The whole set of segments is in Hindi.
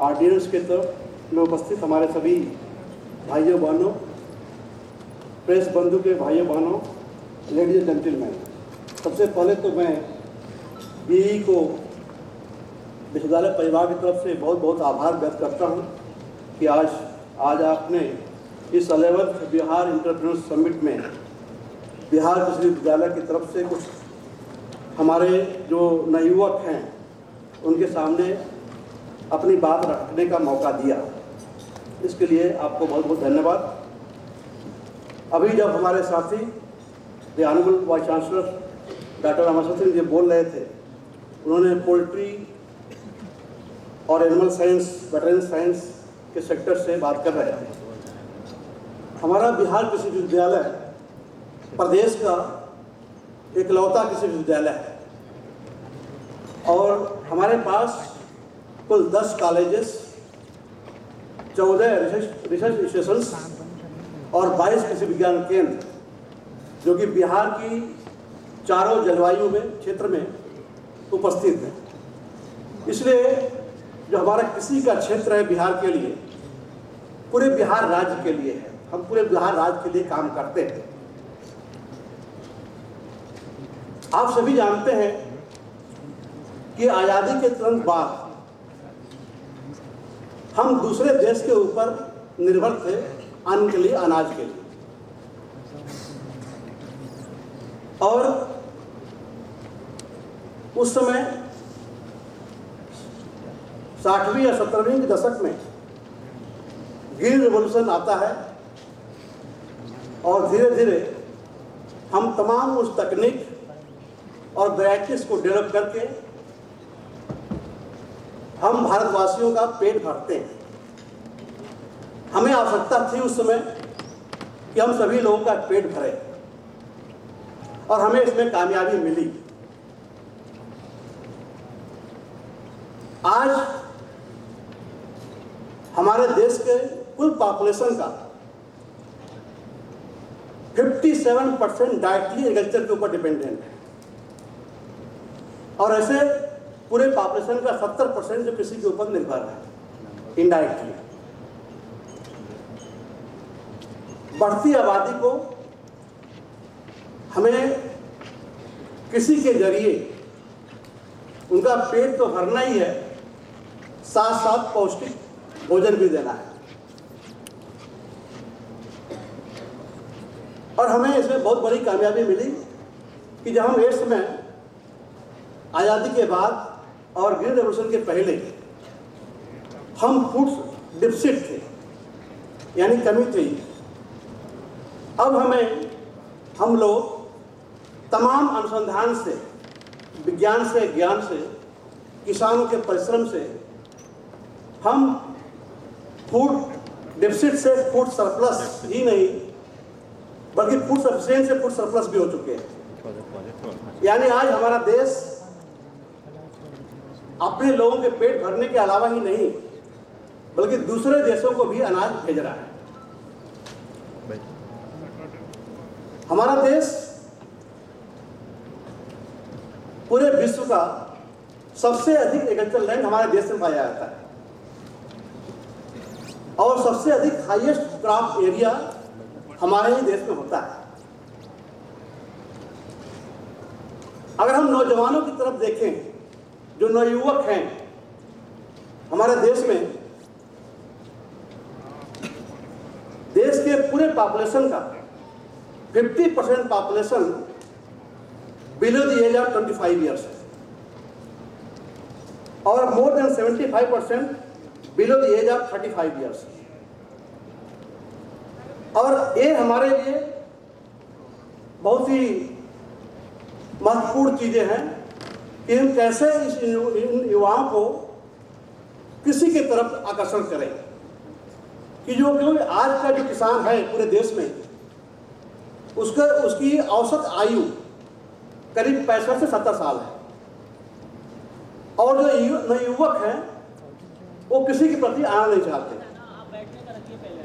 ऑडियंस के तरफ में उपस्थित हमारे सभी भाइयों बहनों, प्रेस बंधु के भाइयों बहनों, लेडीज एंड जेंटलमैन, सबसे पहले तो मैं बीई को विश्वविद्यालय परिवार की तरफ से बहुत बहुत आभार व्यक्त करता हूं कि आज आपने इस 11th बिहार एंटरप्रेन्योर समिट में बिहार कृषि विश्वविद्यालय की तरफ से कुछ हमारे जो नवयुवक हैं उनके सामने अपनी बात रखने का मौका दिया। इसके लिए आपको बहुत बहुत धन्यवाद। अभी जब हमारे साथी the honourable vice chancellor doctor Rameshwar Singh ji बोल रहे थे, उन्होंने पोल्ट्री और एनिमल साइंस, वेटरनरी साइंस के सेक्टर से बात कर रहे थे। हमारा बिहार कृषि विश्वविद्यालय प्रदेश का इकलौता कृषि विश्वविद्यालय है और हमारे पास कुल 10 कॉलेजेस, 14 रिसर्च इंस्टीट्यूशंस और 22 कृषि विज्ञान केंद्र जो कि बिहार की चारों जलवायु में क्षेत्र में उपस्थित है। इसलिए जो हमारा कृषि का क्षेत्र है बिहार के लिए, पूरे बिहार राज्य के लिए है। हम पूरे बिहार राज्य के लिए काम करते हैं। आप सभी जानते हैं कि आज़ादी के तुरंत बाद हम दूसरे देश के ऊपर निर्भर थे अन्न के लिए, अनाज के लिए, और उस समय 60वीं या 70वीं के दशक में ग्रीन रिवॉल्यूशन आता है और धीरे धीरे हम तमाम उस तकनीक और वैराइटीज को डेवलप करके हम भारतवासियों का पेट भरते हैं। हमें आवश्यकता थी उस समय कि हम सभी लोगों का पेट भरें और हमें इसमें कामयाबी मिली। आज हमारे देश के कुल पॉपुलेशन का 57% डायरेक्टली एग्रीकल्चर के ऊपर डिपेंडेंट है और ऐसे पूरे पॉपुलेशन का 70% जो कृषि के ऊपर निर्भर है इनडायरेक्टली। बढ़ती आबादी को हमें कृषि के जरिए उनका पेट तो भरना ही है, साथ साथ पौष्टिक भोजन भी देना है। और हमें इसमें बहुत बड़ी कामयाबी मिली कि जब हम एक समय आज़ादी के बाद और ग्रीन रेवोल्यूशन के पहले हम फूड डिफिसिट थे, यानी कमी थी। अब हम लोग तमाम अनुसंधान से, विज्ञान से, ज्ञान से, किसानों के परिश्रम से हम फूड डिफिसिट से फूड सरप्लस ही नहीं बल्कि फूड सफिशिएंट से फूड सरप्लस भी हो चुके हैं। यानी आज हमारा देश अपने लोगों के पेट भरने के अलावा ही नहीं बल्कि दूसरे देशों को भी अनाज भेज रहा है। हमारा देश पूरे विश्व का सबसे अधिक एग्रीकल्चर लैंड हमारे देश में पाया जाता है और सबसे अधिक हाईएस्ट क्रॉप एरिया हमारे ही देश में होता है। अगर हम नौजवानों की तरफ देखें, जो नवयुवक हैं हमारे देश में, देश के पूरे पॉपुलेशन का 50% population below the age of 25 years है और more than 75% below the age of 35 years. और ये हमारे लिए बहुत ही महत्वपूर्ण चीजें हैं कि हम कैसे इन युवाओं को कृषि की तरफ आकर्षण करें कि जो आज का जो किसान है पूरे देश में उसकी औसत आयु करीब 65 से 70 साल है और जो युवक हैं वो कृषि के प्रति आना नहीं चाहते।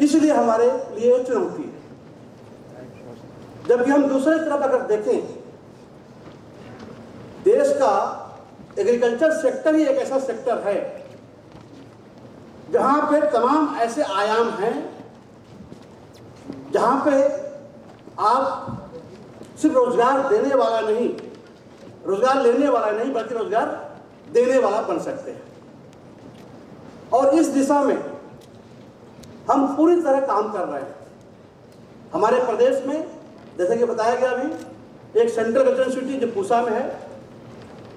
इसलिए हमारे लिए एक चुनौती है। जबकि हम दूसरी तरफ अगर देखें, देश का एग्रीकल्चर सेक्टर ही एक ऐसा सेक्टर है जहां पे तमाम ऐसे आयाम हैं जहां पे आप सिर्फ रोजगार देने वाला नहीं, रोजगार लेने वाला नहीं, बल्कि रोजगार देने वाला बन सकते हैं। और इस दिशा में हम पूरी तरह काम कर रहे हैं। हमारे प्रदेश में जैसे कि बताया गया अभी, एक सेंट्रल कल्चरल यूनिवर्सिटी जो पूसा में है,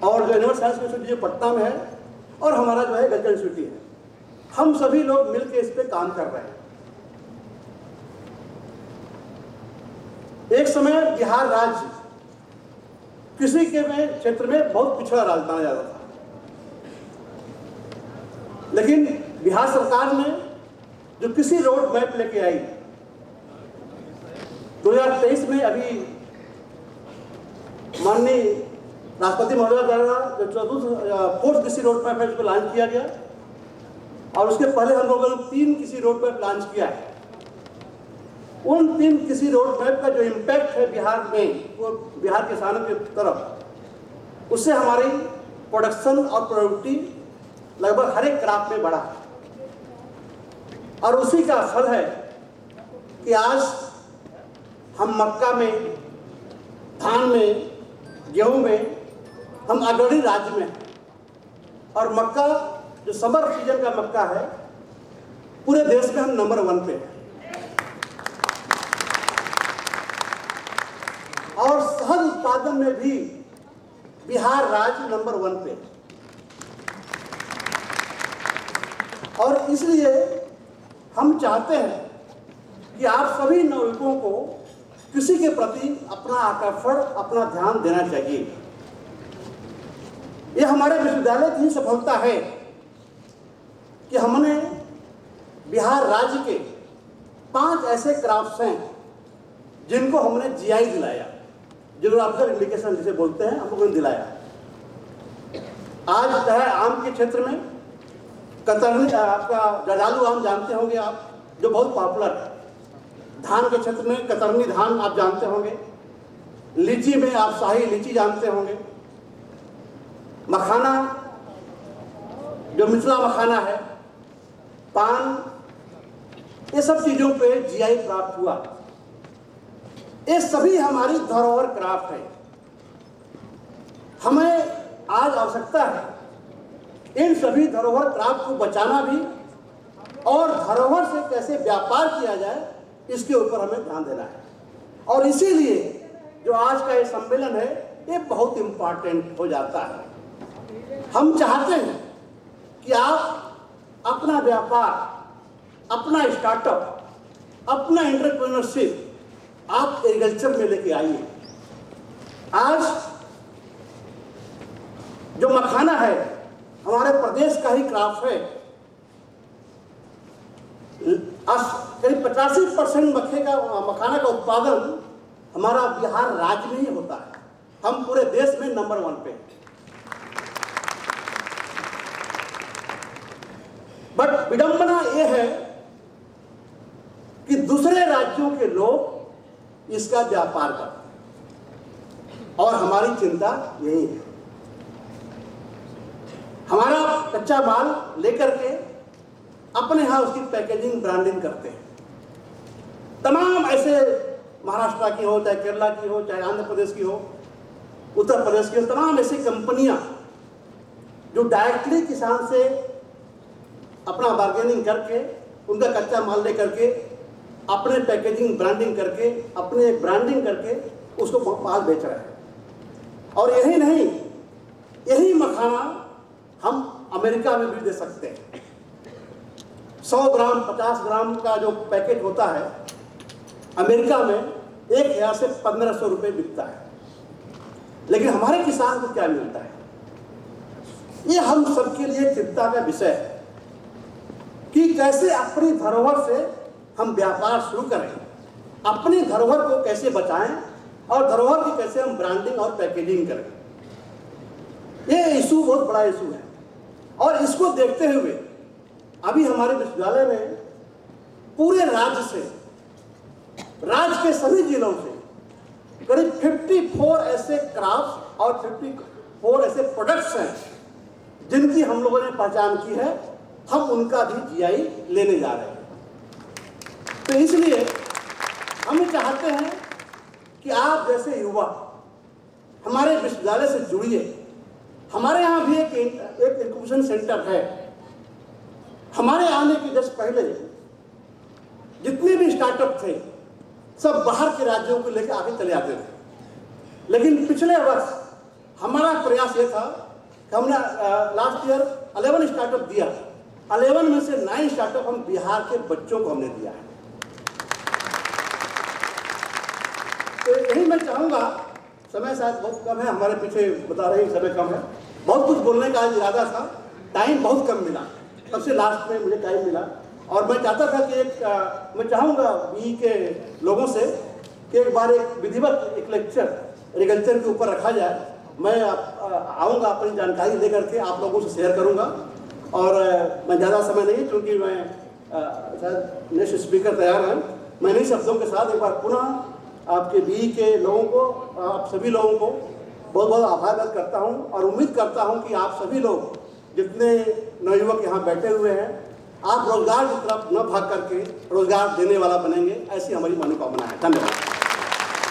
और जो यूनिवर्सल साइंस यूनिवर्सिटी जो पटना में है, और हमारा जो है कल्चरल यूनिवर्सिटी है। हम सभी लोग मिलकर इस पे काम कर रहे हैं। एक समय बिहार राज्य कृषि के क्षेत्र में बहुत पिछड़ा राज्य माना जाता था, लेकिन बिहार सरकार ने जो कृषि रोड मैप लेके आई 2023 में, अभी माननीय राष्ट्रपति महोदय द्वारा जो फोर्थ कृषि रोड मैप है उसको लॉन्च किया गया, और उसके पहले हम लोगों ने 3 कृषि रोड मैप लॉन्च किया है। उन 3 कृषि रोड मैप का जो इम्पैक्ट है बिहार में, वो बिहार किसानों की तरफ, उससे हमारी प्रोडक्शन और प्रोडक्टिविटी लगभग हर एक क्रॉप में बढ़ा, और उसी का फल है कि आज हम मक्का में, धान में, गेहूं में हम अग्रणी राज्य में हैं। और मक्का जो समर सीजन का मक्का है, पूरे देश में हम नंबर 1 पे हैं। और शहद उत्पादन में भी बिहार राज्य नंबर 1 पे। और इसलिए हम चाहते हैं कि आप सभी नागरिकों को कृषि के प्रति अपना आकर्षण, अपना ध्यान देना चाहिए। यह हमारे विश्वविद्यालय की सफलता है कि हमने बिहार राज्य के 5 ऐसे क्राफ्ट्स हैं जिनको हमने जीआई दिलाया, जियोग्राफिकल इंडिकेशन जिसे बोलते हैं, हम लोगों ने दिलाया। आज चाहे आम के क्षेत्र में कतरनी, आपका जर्दालू आम जानते होंगे आप, जो बहुत पॉपुलर है। धान के क्षेत्र में कतरनी धान आप जानते होंगे। लीची में आप शाही लीची जानते होंगे। मखाना जो मिथिला मखाना है, पान, ये सब चीजों पे जीआई प्राप्त हुआ। ये सभी हमारी धरोहर क्राफ्ट है। हमें आज आवश्यकता है इन सभी धरोहर क्राफ्ट को बचाना भी, और धरोहर से कैसे व्यापार किया जाए इसके ऊपर हमें ध्यान देना है। और इसीलिए जो आज का ये सम्मेलन है, ये बहुत इंपॉर्टेंट हो जाता है। हम चाहते हैं कि आप अपना व्यापार, अपना स्टार्टअप, अपना एंटरप्रेन्योरशिप आप एग्रीकल्चर में लेके आइए। आज जो मखाना है हमारे प्रदेश का ही क्राफ्ट है। करीब 85% मखाना का उत्पादन हमारा बिहार राज्य में ही होता है। हम पूरे देश में नंबर 1 पे। बट विडंबना यह है कि दूसरे राज्यों के लोग इसका व्यापार करते हैं, और हमारी चिंता यही है। हमारा कच्चा माल लेकर के अपने यहां उसकी पैकेजिंग, ब्रांडिंग करते हैं। तमाम ऐसे महाराष्ट्र की हो, चाहे केरला की हो, चाहे आंध्र प्रदेश की हो, उत्तर प्रदेश की हो, तमाम ऐसी कंपनियां जो डायरेक्टली किसान से अपना बार्गेनिंग करके, उनका कच्चा माल लेकर के अपने पैकेजिंग, ब्रांडिंग करके, अपने ब्रांडिंग करके उसको माल बेच रहे हैं। और यही नहीं, यही मखाना हम अमेरिका में भी दे सकते हैं। 100 ग्राम, 50 ग्राम का जो पैकेट होता है, अमेरिका में 1000 से 1500 रुपये बिकता है। लेकिन हमारे किसान को क्या मिलता है? ये हम सबके लिए चिंता का विषय है कि कैसे अपनी धरोहर से हम व्यापार शुरू करें, अपनी धरोहर को कैसे बचाएं, और धरोहर की कैसे हम ब्रांडिंग और पैकेजिंग करें। ये इशू बहुत बड़ा इशू है। और इसको देखते हुए अभी हमारे विश्वविद्यालय में पूरे राज्य से, राज्य के सभी जिलों से करीब 54 ऐसे क्राफ्ट और 54 ऐसे प्रोडक्ट्स हैं जिनकी हम लोगों ने पहचान की है हम उनका भी जीआई लेने जा रहे हैं। तो इसलिए हम ये चाहते हैं कि आप जैसे युवा हमारे विश्वविद्यालय से जुड़िए। हमारे यहाँ भी एक इंक्यूबेशन सेंटर है। हमारे आने के जस्ट पहले जितने भी स्टार्टअप थे सब बाहर के राज्यों को लेकर आगे चले आते थे, लेकिन पिछले वर्ष हमारा प्रयास ये था कि हमने लास्ट ईयर 11 स्टार्टअप दिया। 11 में से 9 स्टार्टअप हम बिहार के बच्चों को हमने दिया है। तो यही मैं चाहूँगा, समय शायद बहुत कम है, हमारे पीछे बता रहे हैं समय कम है, बहुत कुछ बोलने का आज इरादा था, टाइम बहुत कम मिला, सबसे लास्ट में मुझे टाइम मिला। और मैं चाहता था कि मैं चाहूँगा बीई के लोगों से कि एक बार एक विधिवत एक लेक्चर एग्रीकल्चर के ऊपर रखा जाए। मैं आऊँगा, अपनी जानकारी लेकर के आप लोगों से शेयर करूँगा। और मैं ज़्यादा समय नहीं, क्योंकि मैं शायद नेक्स्ट स्पीकर तैयार हैं। मैं इन्हीं शब्दों के साथ एक बार पुनः आपके बीई के लोगों को, आप सभी लोगों को बहुत बहुत आभार व्यक्त करता हूँ और उम्मीद करता हूँ कि आप सभी लोग जितने नवयुवक यहाँ बैठे हुए हैं, आप रोजगार की तरफ न भाग करके रोजगार देने वाला बनेंगे, ऐसी हमारी मनोकामना है। धन्यवाद।